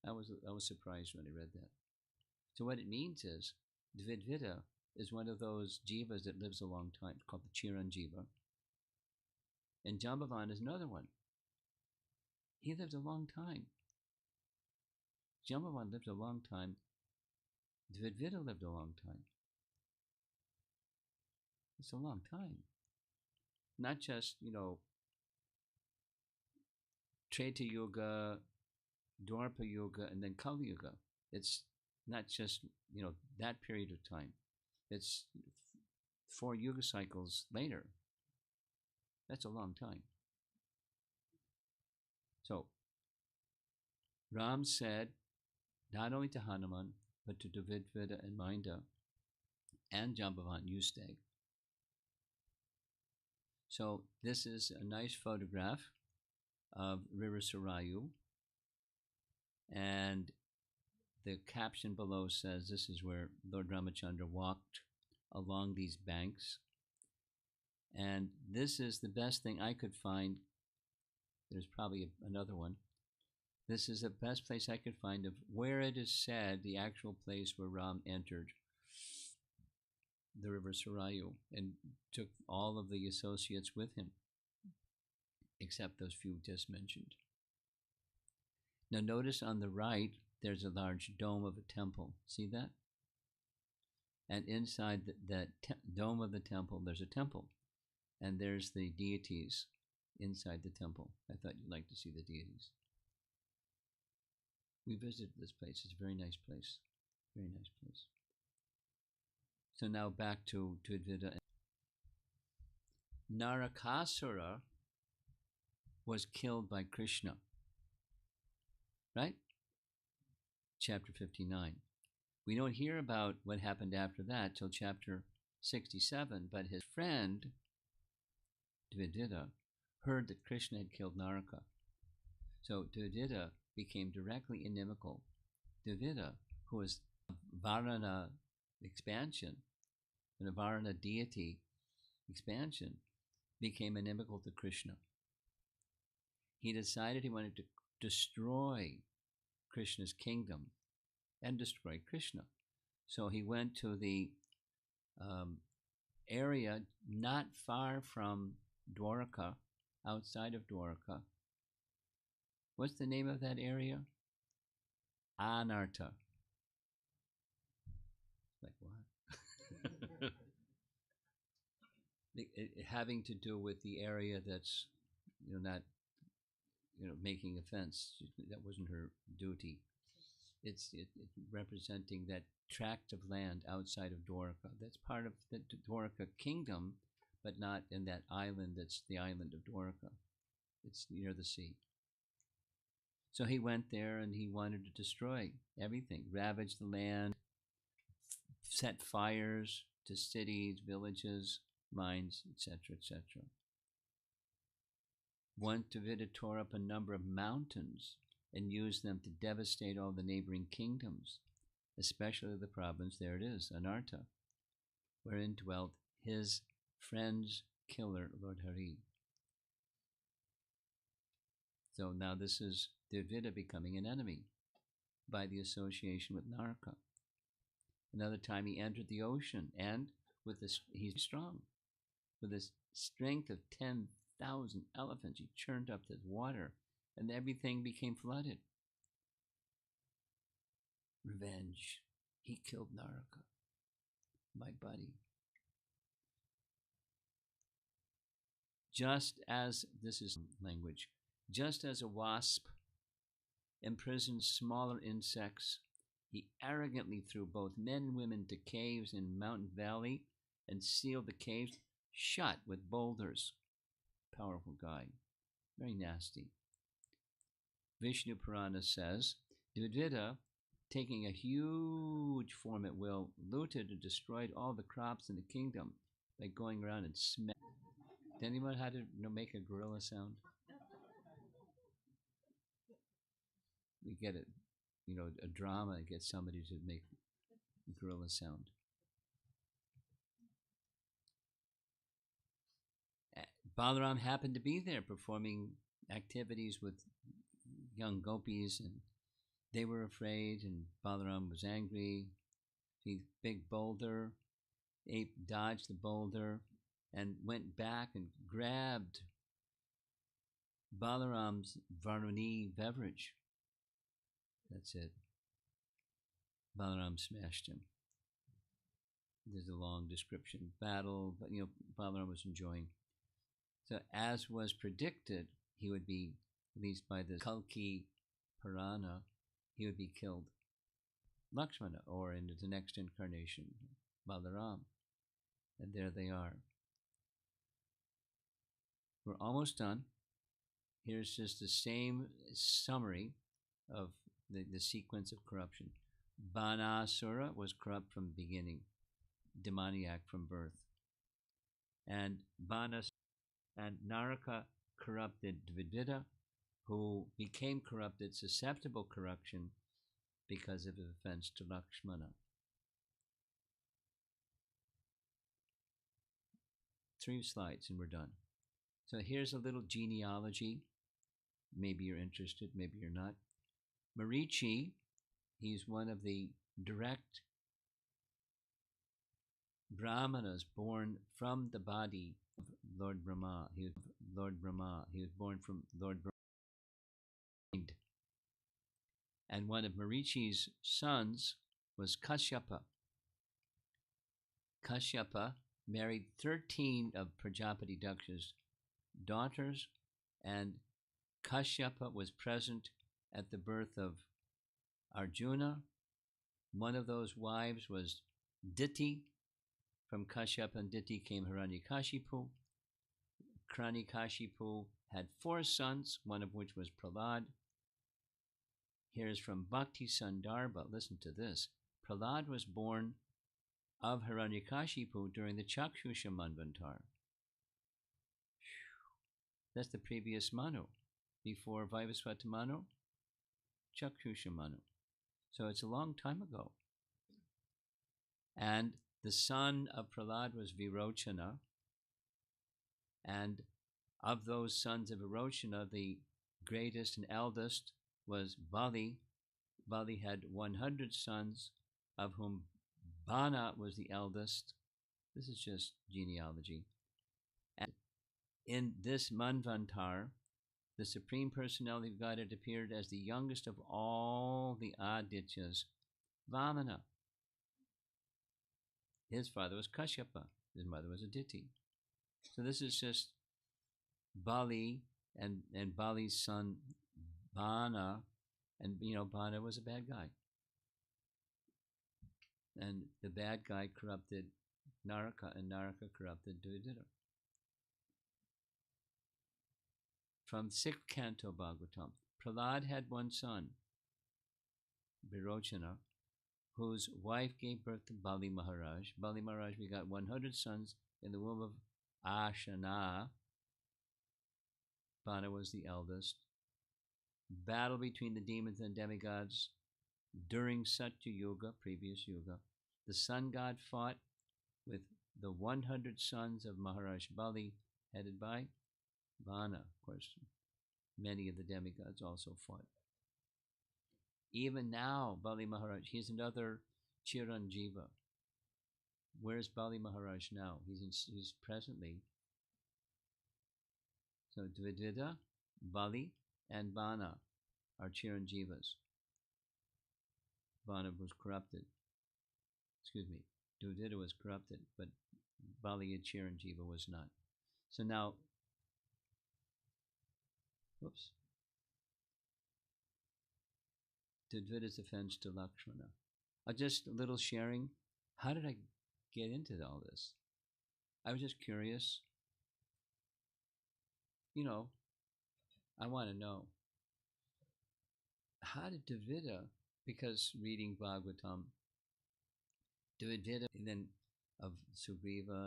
I was surprised when I read that. So what it means is Dvivida is one of those jivas that lives a long time, called the Chiranjiva. And Jambavan is another one. He lived a long time. Jambavan lived a long time. Dvivida lived a long time. It's a long time. Not just, Treta Yuga, Dwapara Yuga, and then Kali Yuga. It's not just, that period of time. It's 4 Yuga cycles later. That's a long time. So, Ram said, not only to Hanuman, but to Dvivida and Minda, and Jambavan, you stay. So this is a nice photograph of River Sarayu, and the caption below says this is where Lord Ramachandra walked along these banks, and this is the best thing I could find. There's probably another one. This is the best place I could find of where it is said the actual place where Ram entered the river Sarayu and took all of the associates with him, except those few just mentioned. Now notice on the right, there's a large dome of a temple. See that? And inside that dome of the temple, there's a temple. And there's the deities inside the temple. I thought you'd like to see the deities. We visited this place. It's a very nice place. Very nice place. So now back to Dvivida. Narakasura was killed by Krishna. Right? Chapter 59. We don't hear about what happened after that till chapter 67, but his friend Dvivida heard that Krishna had killed Naraka. So Dvivida became directly inimical. Dvivida, who was Varana expansion, and a Varana deity expansion, became inimical to Krishna. He decided he wanted to destroy Krishna's kingdom and destroy Krishna. So he went to the area not far from Dwarka, outside of Dwarka. What's the name of that area? Anarta. Like what? Having to do with the area that's, not, making offense. That wasn't her duty. It's representing that tract of land outside of Dwarka. That's part of the Dwarka kingdom, but not in that island that's the island of Dwarka. It's near the sea. So he went there and he wanted to destroy everything, ravage the land, set fires to cities, villages, mines, etc., etc. Dvivida tore up a number of mountains and used them to devastate all the neighboring kingdoms, especially the province, there it is, Anarta, wherein dwelt his friend's killer, Lord Hari. So now this is Dvivida becoming an enemy by the association with Naraka. Another time he entered the ocean, and he's strong. With the strength of 10,000 elephants, he churned up the water, and everything became flooded. Revenge. He killed Naraka, my buddy. Just as, this is language, just as a wasp imprisons smaller insects, he arrogantly threw both men and women to caves in Mountain Valley and sealed the caves shut with boulders. Powerful guy. Very nasty. Vishnu Purana says, Dvivida, taking a huge form at will, looted and destroyed all the crops in the kingdom by going around and smacking. Does anyone know how to make a gorilla sound? We get it, a drama and get somebody to make a gorilla sound. Balaram happened to be there performing activities with young gopis, and They were afraid, and Balaram was angry. The big boulder, ape dodged the boulder and went back and grabbed Balaram's Varuni beverage. That's it. Balaram smashed him. There's a long description. Battle, but Balaram was enjoying. So as was predicted, he would be, at least by the Kalki Purana, he would be killed. Lakshmana, or into the next incarnation, Balaram. And there they are. We're almost done. Here's just the same summary of the sequence of corruption. Banasura was corrupt from the beginning, demoniac from birth. And Naraka corrupted Dvivida, who became corrupted, susceptible corruption because of his offense to Lakshmana. 3 slides and we're done. So here's a little genealogy. Maybe you're interested, maybe you're not. Marichi, he's one of the direct Brahmanas born from the body of Lord Brahma. He was born from Lord Brahma. And one of Marichi's sons was Kashyapa. Kashyapa married 13 of Prajapati Daksha's daughters, and Kashyapa was present at the birth of Arjuna. One of those wives was Diti. From Kashyapa and Diti came Hiranyakashipu. Hiranyakashipu had 4 sons, one of which was Prahlad. Here's from Bhakti Sandarbha. Listen to this. Prahlad was born of Hiranyakashipu during the Chakshusha Manvantar. That's the previous Manu. Before Vaivasvata Manu, Chakshusha Manu. So it's a long time ago. And the son of Prahlad was Virochana. And of those sons of Virochana, the greatest and eldest was Bali. Bali had 100 sons, of whom Bana was the eldest. This is just genealogy. And in this Manvantar, the Supreme Personality of Godhead appeared as the youngest of all the Adityas, Vamana. His father was Kashyapa. His mother was Aditi. So this is just Bali and Bali's son Bana. And, Bana was a bad guy. And the bad guy corrupted Naraka, and Naraka corrupted Dvivida. From 6th canto Bhagavatam, Prahlad had one son, Virochana, whose wife gave birth to Bali Maharaj. Bali Maharaj begot 100 sons in the womb of Ashana. Bana was the eldest. Battle between the demons and demigods during Satya Yuga, previous Yuga. The sun god fought with the 100 sons of Maharaj Bali, headed by Bana, of course. Many of the demigods also fought. Even now, Bali Maharaj, he's another Chiranjiva. Where's Bali Maharaj now? He's presently. So Dvivida, Bali, and Bana are Chiranjivas. Bana was corrupted. Dvivida was corrupted, but Bali and Chiranjiva was not. So now, Dvivida's offense to Lakshmana. Just a little sharing. How did I get into all this? I was just curious. I want to know. How did Dvivida, because reading Bhagavatam, Dvivida, then of Sugriva,